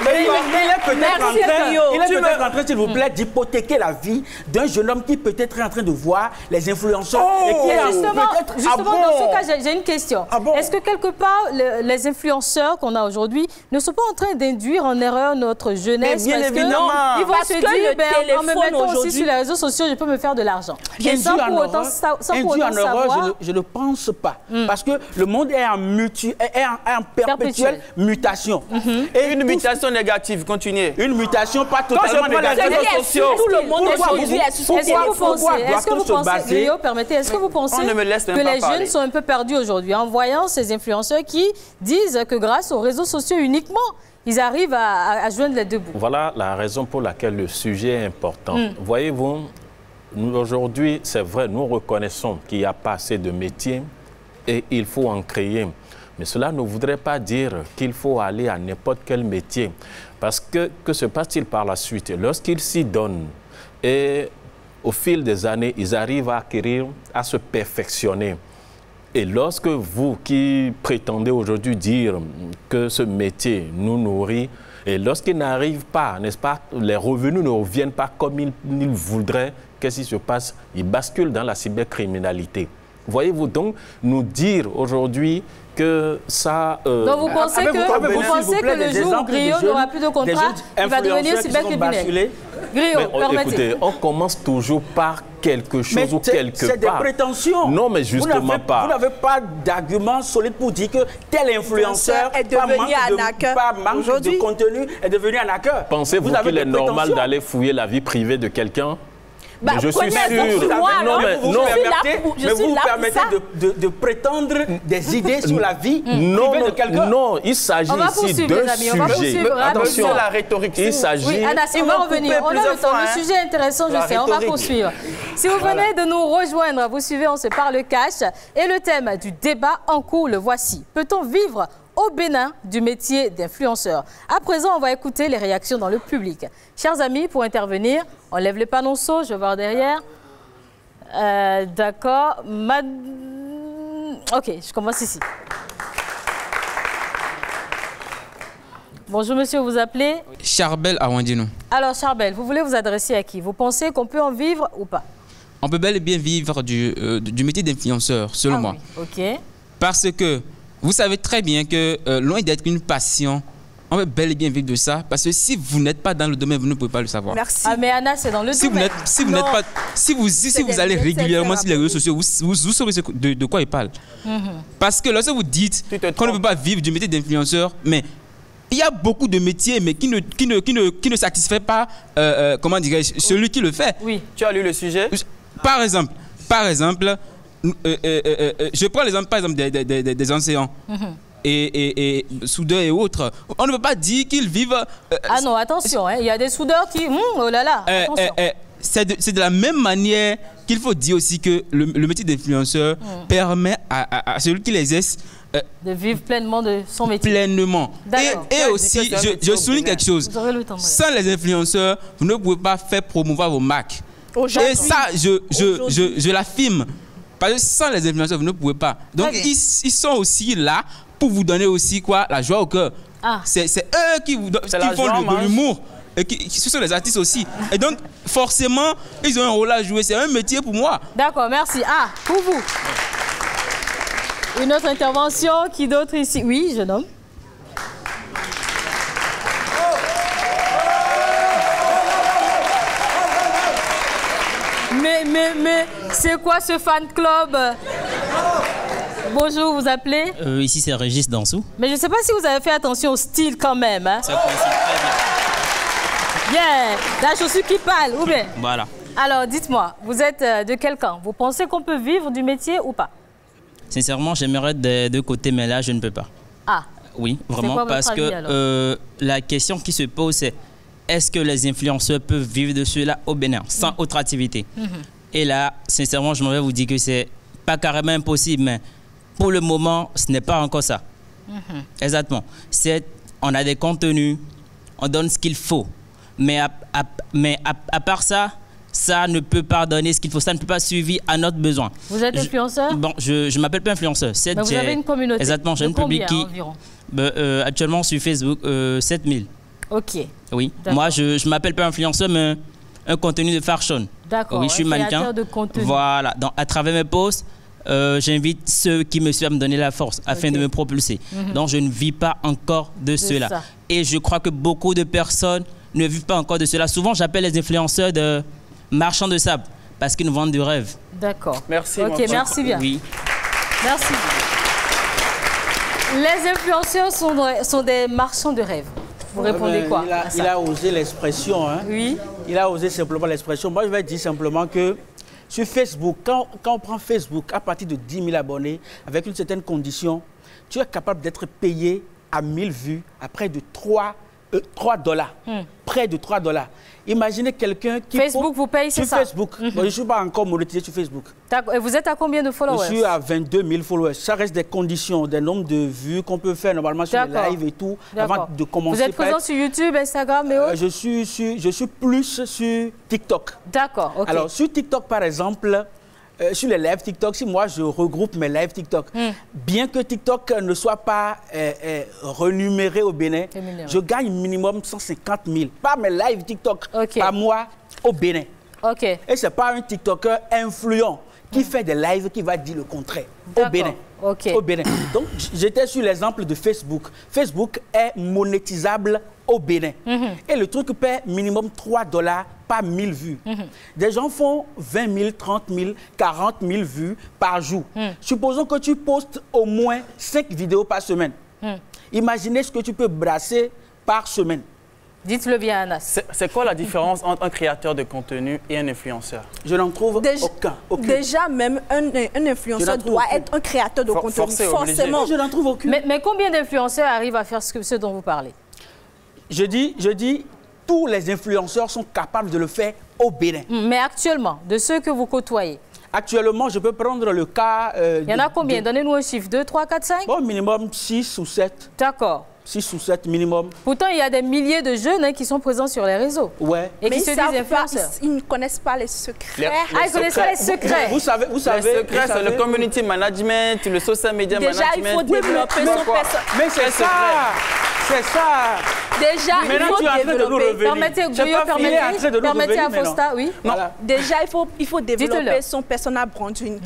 Il est peut-être en train, s'il vous plaît, d'hypothéquer la vie d'un jeune homme qui peut-être est en train de voir les influenceurs. Et qui est justement dans ce cas, j'ai une question. Est-ce que quelque part, les influenceurs qu'on a aujourd'hui ne sont pas en train d'induire en erreur notre jeunesse? Bien évidemment. Ils vont se dire, en me mettant aussi sur les réseaux sociaux, je peux me faire de l'argent. Et sans pour autant savoir... Je ne pense pas. Parce que le monde est en perpétuelle mutation. Et une mutation négative, continuez. Une mutation pas totalement négative. Tout le monde aujourd'hui est sur les réseaux sociaux. Est-ce que vous pensez que les jeunes sont un peu perdus aujourd'hui en voyant ces influenceurs qui disent que grâce aux réseaux sociaux uniquement, ils arrivent à joindre les deux bouts? Voilà la raison pour laquelle le sujet est important. Voyez-vous, aujourd'hui, c'est vrai, nous reconnaissons qu'il n'y a pas assez de métiers et il faut en créer. Mais cela ne voudrait pas dire qu'il faut aller à n'importe quel métier. Parce que se passe-t-il par la suite? Lorsqu'ils s'y donnent et au fil des années, ils arrivent à acquérir, à se perfectionner. Et lorsque vous qui prétendez aujourd'hui dire que ce métier nous nourrit, et lorsqu'ils n'arrivent pas, n'est-ce pas, les revenus ne reviennent pas comme ils voudraient, qu'est-ce qui se passe? Ils basculent dans la cybercriminalité. Voyez-vous, donc, nous dire aujourd'hui que ça... Donc vous pensez que le jour où Griot n'aura plus de contrat, il va devenir cybercriminel? Griot, permettez. Écoutez, on commence toujours par quelque chose ou quelque part. C'est des prétentions. Non, mais justement pas. Vous n'avez pas d'argument solide pour dire que tel influenceur est devenu un hacker. Par manque de contenu est devenu un hacker. Pensez-vous qu'il est normal d'aller fouiller la vie privée de quelqu'un? Bah, je suis sûr. Mais vous vous permettez de prétendre des idées sur la vie privée de quelqu'un. Non, il s'agit ici d'un sujet. Attention à la rhétorique. Il s'agit... Oui, Anna, on va revenir. On a le temps. Le sujet est intéressant, je sais. On va poursuivre. Si vous venez de nous rejoindre, vous suivez On se parle cash. Et le thème du débat en cours, le voici. Peut-on vivre au Bénin du métier d'influenceur? À présent, on va écouter les réactions dans le public. Chers amis, pour intervenir, on lève les panonceaux, je vais voir derrière. D'accord. Ok, je commence ici. Bonjour monsieur, vous appelez? Charbel Awandino. Alors Charbel, vous voulez vous adresser à qui? Vous pensez qu'on peut en vivre ou pas? On peut bel et bien vivre du métier d'influenceur, selon moi. Oui. Ok. Parce que vous savez très bien que loin d'être une passion, on peut bel et bien vivre de ça. Parce que si vous n'êtes pas dans le domaine, vous ne pouvez pas le savoir. Merci. Ah mais Anna, c'est dans le domaine. Si vous allez régulièrement sur les réseaux sociaux, vous saurez de quoi il parle. Parce que lorsque vous dites qu'on ne peut pas vivre du métier d'influenceur, mais il y a beaucoup de métiers mais qui ne satisfait pas, comment dirais-je, celui qui le fait. Oui. Tu as lu le sujet? Par exemple, je prends l'exemple par exemple des enseignants. Et soudeurs et autres. On ne peut pas dire qu'ils vivent... ah non, attention, il y a des soudeurs qui... oh là là, attention. C'est de la même manière qu'il faut dire aussi que le métier d'influenceur permet à celui qui l'exerce de vivre pleinement de son métier. Pleinement. Et aussi, je souligne quelque chose. Sans les influenceurs, vous ne pouvez pas faire promouvoir vos marques. Et ça, je l'affirme. Parce que sans les influenceurs, vous ne pouvez pas. Donc, ils sont aussi là pour vous donner aussi quoi, la joie au cœur. C'est eux qui font de l'humour. Et ce sont les artistes aussi. Et donc, forcément, ils ont un rôle à jouer. C'est un métier pour moi. D'accord, merci. Pour vous. Une autre intervention. Qui d'autre ici? Oui, jeune homme. Mais c'est quoi ce fan club? Bonjour, vous appelez? Ici, c'est Régis Dansou. Mais je ne sais pas si vous avez fait attention au style quand même. Hein? Ça coïncide très bien. La chaussure qui parle, ou bien? Voilà. Alors, dites-moi, vous êtes de quel camp? Vous pensez qu'on peut vivre du métier ou pas? Sincèrement, j'aimerais des deux côtés, mais là, je ne peux pas. Oui, vraiment, parce que la question qui se pose, c'est est-ce que les influenceurs peuvent vivre de cela au Bénin, sans autre activité? Et là, sincèrement, je vais vous dire que c'est pas carrément impossible, mais pour le moment, ce n'est pas encore ça. Exactement. On a des contenus, on donne ce qu'il faut. Mais à part ça, ça ne peut pas donner ce qu'il faut, ça ne peut pas suivre à notre besoin. Vous êtes influenceur? Bon, je ne m'appelle pas influenceur. Mais vous avez une communauté. Exactement, j'ai un public qui... environ? Actuellement sur Facebook, 7000. Ok. Oui, moi je ne m'appelle pas influenceur, mais un contenu de fashion. D'accord, oui, je suis mannequin. De contenu. Voilà, donc à travers mes posts, j'invite ceux qui me suivent à me donner la force afin de me propulser. Donc je ne vis pas encore de cela. Et je crois que beaucoup de personnes ne vivent pas encore de cela. Souvent, j'appelle les influenceurs de marchands de sable parce qu'ils nous vendent du rêve. D'accord. Merci. Ok, merci bien. Oui. Merci. Les influenceurs sont des marchands de rêve. Vous répondez quoi? Il a osé l'expression. Hein? Oui. Il a osé simplement l'expression. Moi, je vais dire simplement que sur Facebook, quand on prend Facebook à partir de 10 000 abonnés, avec une certaine condition, tu es capable d'être payé à 1000 vues à près de 3 dollars. Près de 3 dollars. Imaginez quelqu'un qui... Facebook vous paye, c'est ça? Sur Facebook. Moi, je ne suis pas encore monétisé sur Facebook. Et vous êtes à combien de followers? Je suis à 22 000 followers. Ça reste des conditions, des nombres de vues qu'on peut faire normalement sur les lives et tout, avant de commencer. Vous êtes présent sur YouTube, Instagram et autres? Je suis plus sur TikTok. D'accord, ok. Alors, sur TikTok, par exemple, sur les lives TikTok, si moi je regroupe mes lives TikTok, bien que TikTok ne soit pas renuméré au Bénin, je gagne minimum 150 000 par mes lives TikTok, par mois au Bénin. Et ce n'est pas un TikToker influent qui fait des lives qui va dire le contraire au Bénin. Au Bénin. Donc, j'étais sur l'exemple de Facebook. Facebook est monétisable au Bénin. Et le truc paie minimum 3 dollars par 1000 vues. Des gens font 20 000, 30 000, 40 000 vues par jour. Supposons que tu postes au moins 5 vidéos par semaine. Imaginez ce que tu peux brasser par semaine. Dites-le bien, Anas. C'est quoi la différence entre un créateur de contenu et un influenceur? Je n'en trouve aucun. Déjà, même un influenceur doit être un créateur de contenu. Forcément. Je n'en trouve aucun. Mais combien d'influenceurs arrivent à faire ce dont vous parlez? Je dis, tous les influenceurs sont capables de le faire au Bénin. Mais actuellement, de ceux que vous côtoyez? Actuellement, je peux prendre le cas... Il y en a combien? Donnez-nous un chiffre. 2, 3, 4, 5? Bon, minimum 6 ou 7. D'accord. 6 ou 7 minimum. Pourtant, il y a des milliers de jeunes qui sont présents sur les réseaux. Ouais. Et qui se disent influenceurs. Ils ne connaissent pas les secrets. Ils ne connaissent pas les secrets. Vous savez. Les secrets, c'est le community management, le social media management. Déjà, il faut développer son personnage. Mais c'est ça. C'est ça. Déjà, il faut développer. Permettez à Fosta, oui. Déjà, il faut développer son personal branding.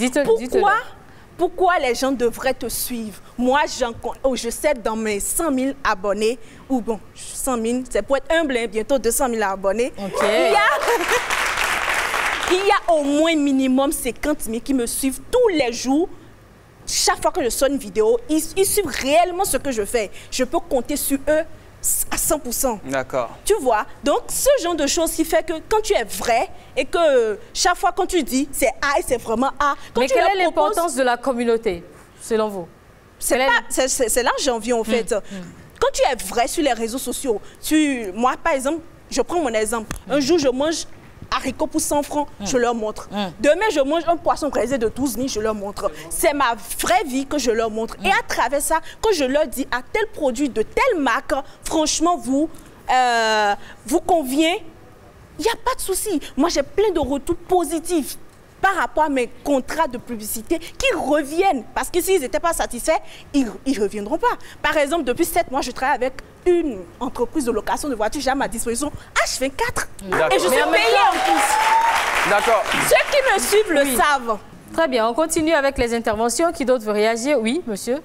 Pourquoi les gens devraient te suivre? Moi, je sais dans mes 100 000 abonnés, ou bon, 100 000, c'est pour être humble, hein, bientôt 200 000 abonnés. Il y a au moins minimum 50 000 qui me suivent tous les jours. Chaque fois que je sors une vidéo, ils suivent réellement ce que je fais. Je peux compter sur eux à 100%. D'accord. Tu vois? Donc, ce genre de choses qui fait que quand tu es vrai et que chaque fois quand tu dis c'est A et c'est vraiment A. Mais quelle est l'importance de la communauté, selon vous? C'est là que j'en viens, en fait. Quand tu es vrai sur les réseaux sociaux, moi, par exemple, je prends mon exemple. Un jour, je mange haricots pour 100 francs, je leur montre. Demain, je mange un poisson braisé de 12 000, je leur montre. C'est ma vraie vie que je leur montre. Et à travers ça, quand je leur dis à tel produit de telle marque, franchement, vous convient, il n'y a pas de souci. Moi, j'ai plein de retours positifs par rapport à mes contrats de publicité qui reviennent. Parce que s'ils n'étaient pas satisfaits, ils ne reviendront pas. Par exemple, depuis 7 mois, je travaille avec une entreprise de location de voitures. J'ai à ma disposition H24. Et je suis payée en plus. D'accord. Ceux qui me suivent le savent. Très bien, on continue avec les interventions. Qui d'autre veut réagir? Oui, monsieur.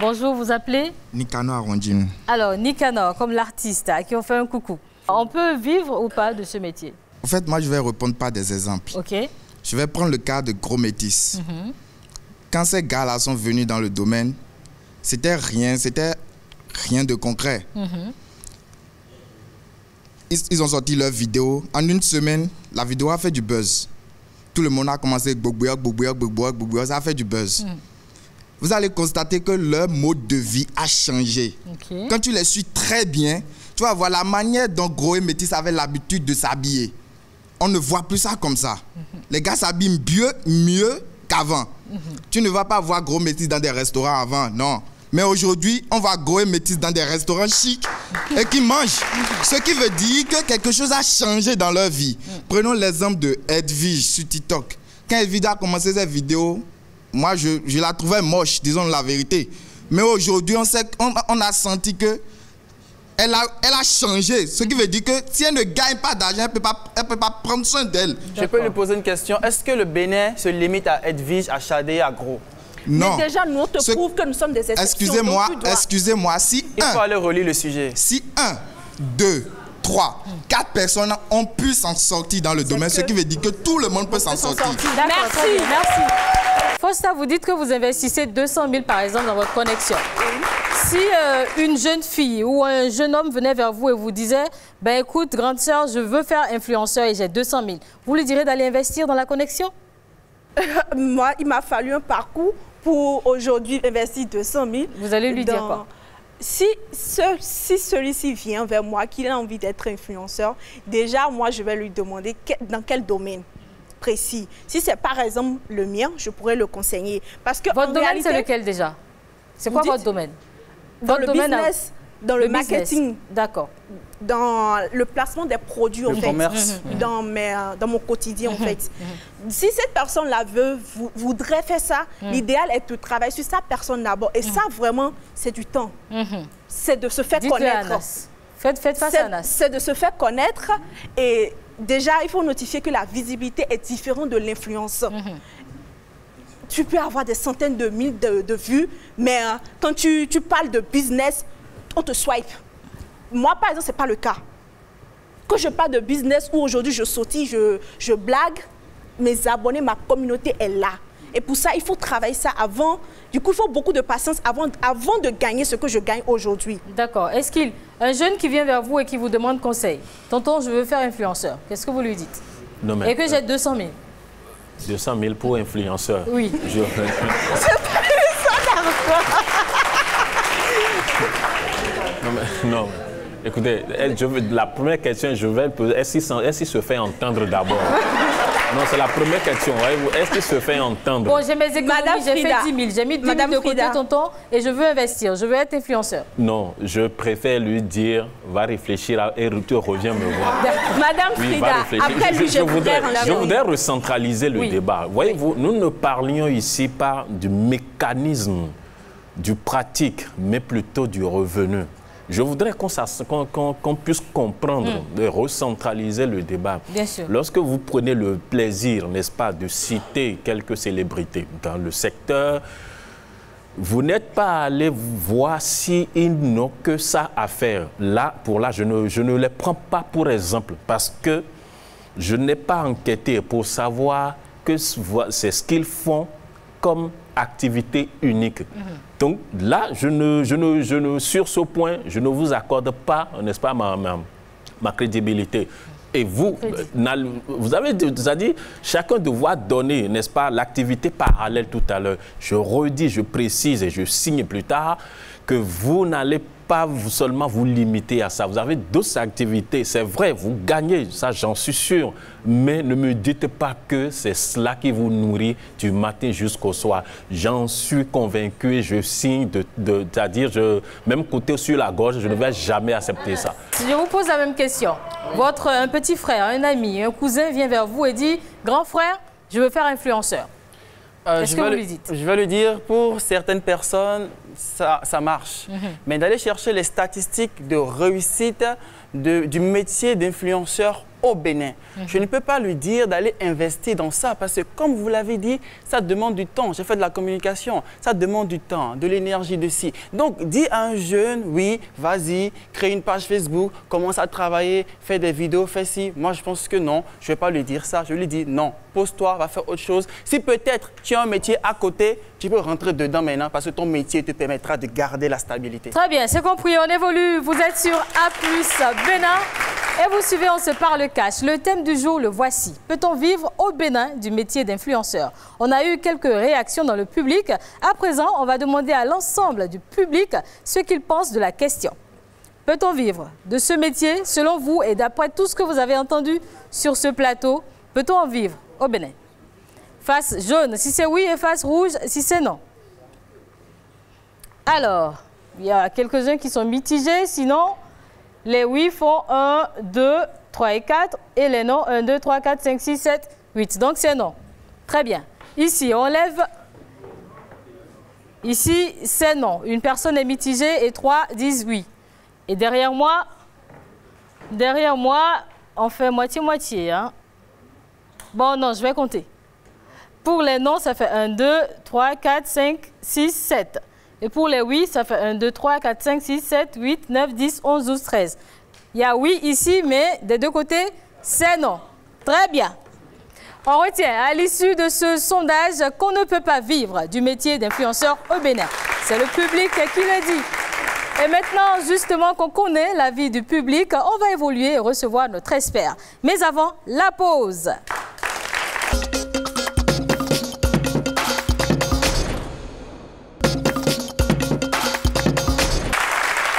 Bonjour, vous appelez? Nicanor Arondine. Alors, Nicanor, comme l'artiste à qui on fait un coucou. On peut vivre ou pas de ce métier? En fait, moi, je vais répondre par des exemples. Ok. Je vais prendre le cas de Gros Métis. Quand ces gars-là sont venus dans le domaine, c'était rien de concret. Ils ont sorti leur vidéo. En une semaine, la vidéo a fait du buzz. Tout le monde a commencé à ça a fait du buzz. Vous allez constater que leur mode de vie a changé. Quand tu les suis très bien, tu vas voir la manière dont Gros et Métis avaient l'habitude de s'habiller. On ne voit plus ça comme ça. Les gars s'habillent mieux qu'avant. Tu ne vas pas voir gros métis dans des restaurants avant, non. Mais aujourd'hui, on va gros métis dans des restaurants chics et qui mangent. Ce qui veut dire que quelque chose a changé dans leur vie. Prenons l'exemple de Edwige sur TikTok. Quand Edwige a commencé cette vidéo, moi, je la trouvais moche, disons la vérité. Mais aujourd'hui, on a senti que elle a changé. Ce qui veut dire que si elle ne gagne pas d'argent, elle ne peut pas prendre soin d'elle. Je peux lui poser une question. Est-ce que le Bénin se limite à Edwige, à Chadé et à Gros? Non. Mais déjà, nous, on te prouve que nous sommes des exceptions. Excusez-moi, si il faut aller relire le sujet. Si 1, 2, 3, 4 personnes ont pu s'en sortir dans le domaine, ce qui veut dire que tout le monde peut s'en sortir. Merci, merci. Fausta, vous dites que vous investissez 200 000 par exemple dans votre connexion. Si une jeune fille ou un jeune homme venait vers vous et vous disait « Ben écoute, grande sœur, je veux faire influenceur et j'ai 200 000 », vous lui direz d'aller investir dans la connexion? Moi, il m'a fallu un parcours pour aujourd'hui investir 200 000. Vous allez lui dire quoi? Si celui-ci vient vers moi, qu'il a envie d'être influenceur, déjà, moi, je vais lui demander dans quel domaine précis. Si c'est par exemple le mien, je pourrais le conseiller. Parce que votre domaine, c'est lequel déjà? C'est quoi votre domaine? Dans le business, dans le marketing. D'accord. Dans le placement des produits, en fait. Commerce. Dans mon quotidien, en fait. Si cette personne-là voudrait faire ça, l'idéal est de travailler sur sa personne d'abord. Et ça, vraiment, c'est du temps. C'est de se faire connaître. Faites face à Anas. C'est de se faire connaître. Et déjà, il faut notifier que la visibilité est différente de l'influence. Tu peux avoir des centaines de mille de vues, mais quand tu parles de business, on te swipe. Moi, par exemple, ce n'est pas le cas. Quand je parle de business où aujourd'hui je sautille, je blague, mes abonnés, ma communauté est là. Et pour ça, il faut travailler ça avant. Du coup, il faut beaucoup de patience avant de gagner ce que je gagne aujourd'hui. D'accord. Est-ce qu'un jeune qui vient vers vous et qui vous demande conseil, tonton, je veux faire influenceur, qu'est-ce que vous lui dites? Non, mais, et que j'ai 200 000. 200 000 pour influenceur. Oui. C'est pas ça d'argent. Non. Écoutez, la première question, je vais poser, est-ce qu'il se fait entendre d'abord? Non, c'est la première question. Est-ce qu'il se fait entendre? Bon, j'ai mes économies, j'ai fait 10 000. J'ai mis 10 000 de côté, tonton, et je veux investir. Je veux être influenceur. Non, je préfère lui dire, va réfléchir et tu reviens me voir. Madame Frida, après lui, je voudrais recentraliser le débat. Voyez-vous, nous ne parlions ici pas du mécanisme, du pratique, mais plutôt du revenu. Je voudrais qu'on puisse comprendre, de recentraliser le débat. Bien sûr. Lorsque vous prenez le plaisir, n'est-ce pas, de citer quelques célébrités dans le secteur, vous n'êtes pas allé voir s'ils n'ont que ça à faire. Là, je ne les prends pas pour exemple parce que je n'ai pas enquêté pour savoir que c'est ce qu'ils font comme activité unique. Donc là, sur ce point, je ne vous accorde pas, n'est-ce pas, ma crédibilité. Et vous avez dit, chacun doit donner, n'est-ce pas, l'activité parallèle tout à l'heure. Je redis, je précise et je signe plus tard que vous n'allez pas seulement vous limiter à ça. Vous avez d'autres activités. C'est vrai, vous gagnez, ça j'en suis sûr. Mais ne me dites pas que c'est cela qui vous nourrit du matin jusqu'au soir. J'en suis convaincu et je signe, c'est-à-dire, même côté sur la gorge, je ne vais jamais accepter ça. Je vous pose la même question. Un petit frère, un ami, un cousin vient vers vous et dit « Grand frère, je veux faire influenceur ». Qu'est-ce que vous lui dites? Je vais lui dire, pour certaines personnes, ça marche. Mais d'aller chercher les statistiques de réussite du métier d'influenceur au Bénin. Je ne peux pas lui dire d'aller investir dans ça parce que, comme vous l'avez dit, ça demande du temps. J'ai fait de la communication, ça demande du temps, de l'énergie de ci. Donc, dis à un jeune, oui, vas-y, crée une page Facebook, commence à travailler, fais des vidéos, fais ci. Moi, je pense que non, je ne vais pas lui dire ça. Je lui dis non, pose-toi, va faire autre chose. Si peut-être tu as un métier à côté, tu peux rentrer dedans maintenant parce que ton métier te permettra de garder la stabilité. Très bien, c'est compris, on évolue. Vous êtes sur A+ Bénin et vous suivez On se parle cash. Le thème du jour, le voici. Peut-on vivre au Bénin du métier d'influenceur? On a eu quelques réactions dans le public. À présent, on va demander à l'ensemble du public ce qu'il pense de la question. Peut-on vivre de ce métier, selon vous, et d'après tout ce que vous avez entendu sur ce plateau, peut-on en vivre au Bénin? face jaune si c'est oui et face rouge si c'est non. Alors, il y a quelques-uns qui sont mitigés, sinon les oui font 1, 2, 3 et 4 et les non 1, 2, 3, 4, 5, 6, 7, 8. Donc c'est non. Très bien. Ici, on lève. Ici, c'est non. Une personne est mitigée et 3 disent oui. Et derrière moi, on fait moitié-moitié. Hein. Bon, non, je vais compter. Pour les non, ça fait 1, 2, 3, 4, 5, 6, 7. Et pour les oui, ça fait 1, 2, 3, 4, 5, 6, 7, 8, 9, 10, 11, 12, 13. Il y a oui ici, mais des deux côtés, c'est non. Très bien. On retient à l'issue de ce sondage qu'on ne peut pas vivre du métier d'influenceur au Bénin. C'est le public qui le dit. Et maintenant, justement, qu'on connaît l'avis du public, on va évoluer et recevoir notre expert. Mais avant, la pause.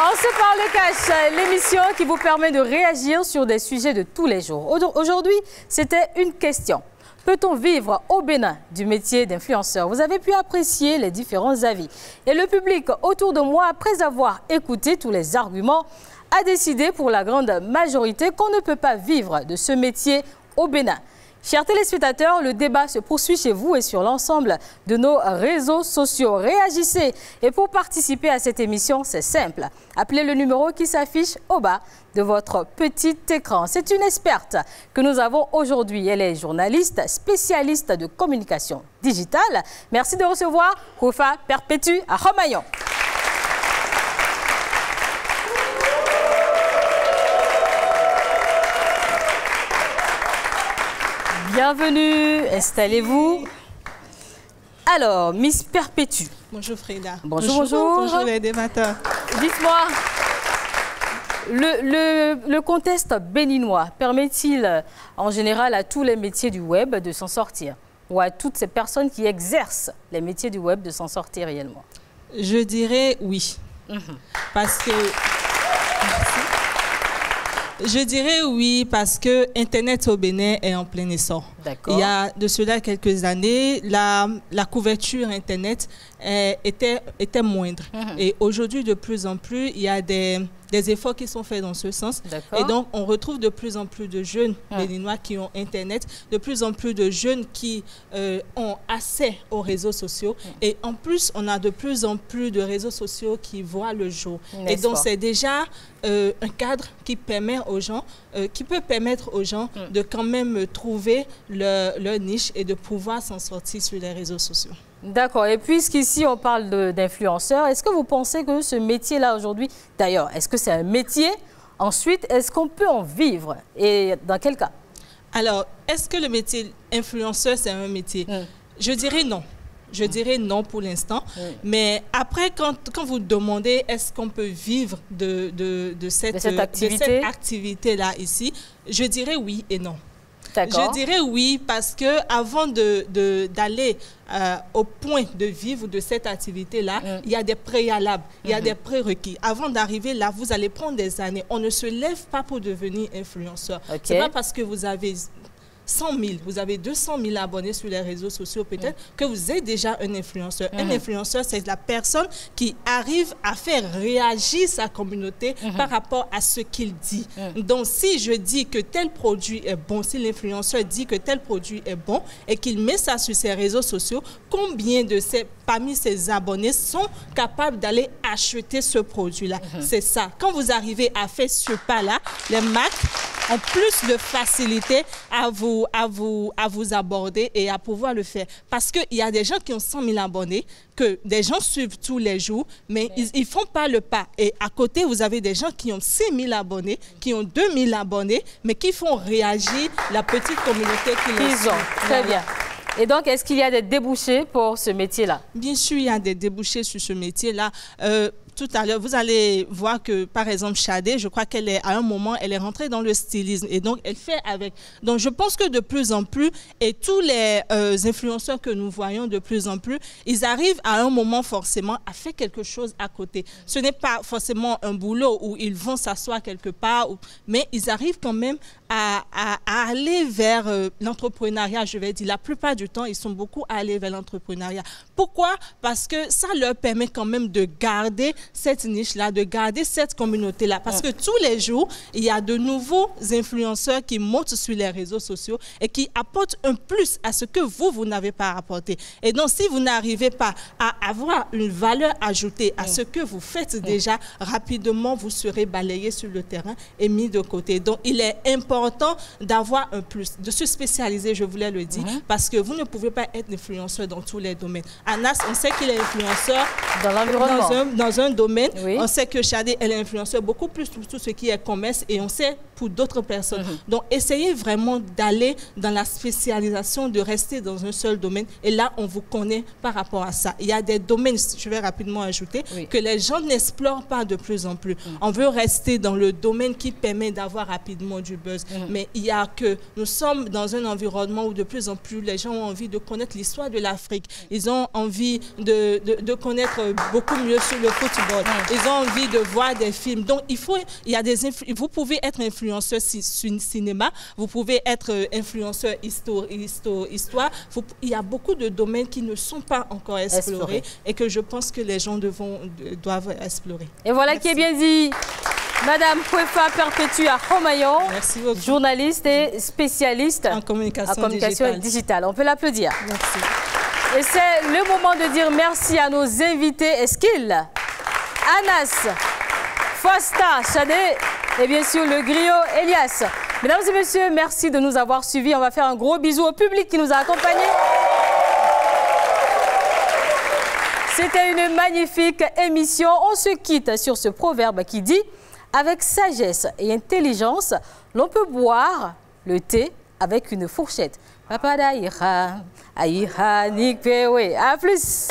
On se parle cash, l'émission qui vous permet de réagir sur des sujets de tous les jours. Aujourd'hui, c'était une question. Peut-on vivre au Bénin du métier d'influenceur? Vous avez pu apprécier les différents avis. Et le public autour de moi, après avoir écouté tous les arguments, a décidé pour la grande majorité qu'on ne peut pas vivre de ce métier au Bénin. Chers téléspectateurs, le débat se poursuit chez vous et sur l'ensemble de nos réseaux sociaux. Réagissez. Et pour participer à cette émission, c'est simple. Appelez le numéro qui s'affiche au bas de votre petit écran. C'est une experte que nous avons aujourd'hui. Elle est journaliste, spécialiste de communication digitale. Merci de recevoir Koufa Perpétue à Romayon. Bienvenue, installez-vous. Alors, Miss Perpétue. Bonjour Frida. Bonjour, bonjour. Bonjour les débatteurs. Dites-moi, le contexte béninois permet-il en général à tous les métiers du web de s'en sortir? Ou à toutes ces personnes qui exercent les métiers du web de s'en sortir réellement? Je dirais oui. Parce que... Je dirais oui parce que Internet au Bénin est en plein essor. Il y a de cela quelques années, la couverture Internet était moindre. Et aujourd'hui, de plus en plus, il y a des efforts qui sont faits dans ce sens. Et donc, on retrouve de plus en plus de jeunes béninois qui ont Internet, de plus en plus de jeunes qui ont accès aux réseaux sociaux. Et en plus, on a de plus en plus de réseaux sociaux qui voient le jour. Et donc, c'est déjà un cadre qui permet aux gens, qui peut permettre aux gens de quand même trouver leur niche et de pouvoir s'en sortir sur les réseaux sociaux. D'accord. Et puisqu'ici, on parle d'influenceurs, est-ce que vous pensez que ce métier-là aujourd'hui, d'ailleurs, est-ce que c'est un métier? Ensuite, est-ce qu'on peut en vivre? Et dans quel cas? Alors, est-ce que le métier influenceur, c'est un métier? Je dirais non. Je dirais non pour l'instant. Mais après, quand vous demandez est-ce qu'on peut vivre de cette activité-là ici, je dirais oui et non. Je dirais oui parce que avant d'aller au point de vivre de cette activité-là, il y a des préalables, il y a des prérequis. Avant d'arriver là, vous allez prendre des années. On ne se lève pas pour devenir influenceur. C'est pas parce que vous avez 100 000, vous avez 200 000 abonnés sur les réseaux sociaux peut-être que vous êtes déjà un influenceur. Un influenceur, c'est la personne qui arrive à faire réagir sa communauté par rapport à ce qu'il dit. Donc, si je dis que tel produit est bon, si l'influenceur dit que tel produit est bon et qu'il met ça sur ses réseaux sociaux, combien de parmi ses abonnés sont capables d'aller acheter ce produit-là? C'est ça. Quand vous arrivez à faire ce pas-là, les marques ont plus de facilité à vous aborder et à pouvoir le faire. Parce qu'il y a des gens qui ont 100 000 abonnés, que des gens suivent tous les jours, mais ils ne font pas le pas. Et à côté, vous avez des gens qui ont 6 000 abonnés, qui ont 2 000 abonnés, mais qui font réagir la petite communauté qui les suit. Très bien. Et donc, est-ce qu'il y a des débouchés pour ce métier-là? Bien sûr, il y a des débouchés sur ce métier-là. tout à l'heure, vous allez voir que, par exemple, Shadé, je crois qu'elle est, à un moment, elle est rentrée dans le stylisme et donc elle fait avec. Donc je pense que de plus en plus, et tous les influenceurs que nous voyons de plus en plus, ils arrivent à un moment forcément à faire quelque chose à côté. Ce n'est pas forcément un boulot où ils vont s'asseoir quelque part, mais ils arrivent quand même à aller vers l'entrepreneuriat, je vais dire. La plupart du temps, ils sont beaucoup à aller vers l'entrepreneuriat. Pourquoi? Parce que ça leur permet quand même de garder cette niche-là, de garder cette communauté-là. Parce que tous les jours, il y a de nouveaux influenceurs qui montent sur les réseaux sociaux et qui apportent un plus à ce que vous n'avez pas apporté. Et donc, si vous n'arrivez pas à avoir une valeur ajoutée à ce que vous faites déjà, rapidement, vous serez balayé sur le terrain et mis de côté. Donc, il est important d'avoir un plus, de se spécialiser, je voulais le dire, parce que vous ne pouvez pas être influenceur dans tous les domaines. Anas, on sait qu'il est influenceur dans l'environnement, dans un domaine. On sait que Shadé, elle est influenceur beaucoup plus pour tout ce qui est commerce et on sait pour d'autres personnes. Donc, essayez vraiment d'aller dans la spécialisation, de rester dans un seul domaine. Et là, on vous connaît par rapport à ça. Il y a des domaines, je vais rapidement ajouter, que les gens n'explorent pas de plus en plus. On veut rester dans le domaine qui permet d'avoir rapidement du buzz. Mais il y a que nous sommes dans un environnement où de plus en plus les gens ont envie de connaître l'histoire de l'Afrique. Ils ont envie de connaître beaucoup mieux sur le football. Ils ont envie de voir des films. Donc, vous pouvez être influenceur cinéma, vous pouvez être influenceur histoire. Il y a beaucoup de domaines qui ne sont pas encore explorés et que je pense que les gens doivent explorer. Et voilà qui est bien dit. Madame Kwefa Perpetua Homayon, journaliste et spécialiste en communication digitale. On peut l'applaudir. Merci. Et c'est le moment de dire merci à nos invités Eskil, Anas, Fosta, Shadé et bien sûr le griot Elias. Mesdames et messieurs, merci de nous avoir suivis. On va faire un gros bisou au public qui nous a accompagnés. C'était une magnifique émission. On se quitte sur ce proverbe qui dit: avec sagesse et intelligence, l'on peut boire le thé avec une fourchette. Papa daïra, aïra, nikpewe. À plus.